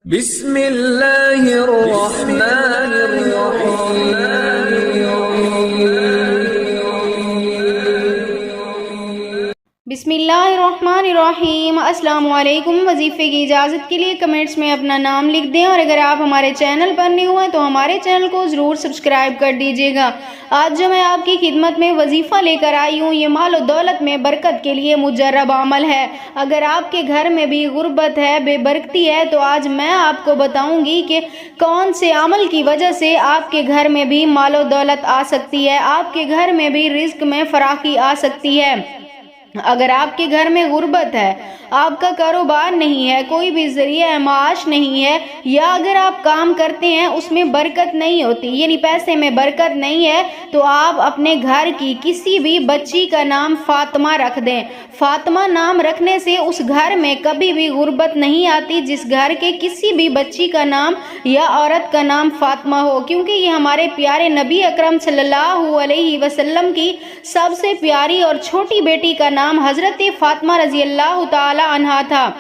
بسم اللہ الرحمن الرحیم۔ بسم اللہ الرحمن الرحیم۔ السلام علیکم۔ وظیفے کی اجازت کے لیے کمنٹس میں اپنا نام لکھ دیں، اور اگر آپ ہمارے چینل پر نئے ہوئے تو ہمارے چینل کو ضرور سبسکرائب کر دیجیے گا۔ آج جو میں آپ کی خدمت میں وظیفہ لے کر آئی ہوں، یہ مال و دولت میں برکت کے لیے مجرب عمل ہے۔ اگر آپ کے گھر میں بھی غربت ہے، بے برکتی ہے، تو آج میں آپ کو بتاؤں گی کہ کون سے عمل کی وجہ سے آپ کے گھر میں بھی مال و دولت آ سکتی ہے، آپ کے گھر میں بھی رزق میں فراخی آ سکتی ہے۔ اگر آپ کے گھر میں غربت ہے، آپ کا کاروبار نہیں ہے، کوئی بھی ذریعہ معاش نہیں ہے، یا اگر آپ کام کرتے ہیں اس میں برکت نہیں ہوتی، یعنی پیسے میں برکت نہیں ہے، تو آپ اپنے گھر کی کسی بھی بچی کا نام فاطمہ رکھ دیں۔ فاطمہ نام رکھنے سے اس گھر میں کبھی بھی غربت نہیں آتی جس گھر کے کسی بھی بچی کا نام یا عورت کا نام فاطمہ ہو، کیونکہ یہ ہمارے پیارے نبی اکرم صلی اللہ علیہ وسلم کی سب سے پیاری اور چھوٹی بیٹی کا نام حضرت فاطمہ رضی اللہ تعالی عنہا تھا۔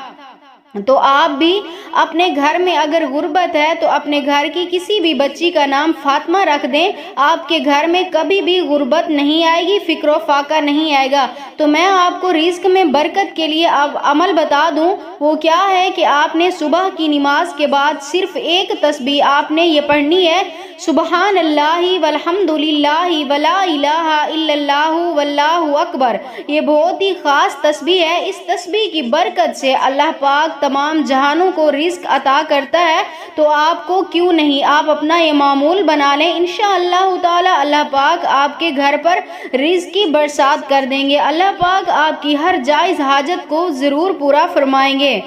تو آپ بھی اپنے گھر میں اگر غربت ہے تو اپنے گھر کی کسی بھی بچی کا نام فاطمہ رکھ دیں، آپ کے گھر میں کبھی بھی غربت نہیں آئے گی، فقر و فاقہ نہیں آئے گا۔ تو میں آپ کو رزق میں برکت کے لیے اب عمل بتا دوں، وہ کیا ہے کہ آپ نے صبح کی نماز کے بعد صرف ایک تسبیح آپ نے یہ پڑھنی ہے، سبحان اللہ والحمد للہ ولا الہ الا اللہ واللہ اکبر۔ یہ بہت ہی خاص تسبیح ہے، اس تسبیح کی برکت سے اللہ پاک تمام جہانوں کو رزق عطا کرتا ہے، تو آپ کو کیوں نہیں آپ اپنا یہ معمول بنا لیں، انشاءاللہ تعالی اللہ پاک آپ کے گھر پر رزق کی برسات کر دیں گے، اللہ پاک آپ کی ہر جائز حاجت کو ضرور پورا فرمائیں گے۔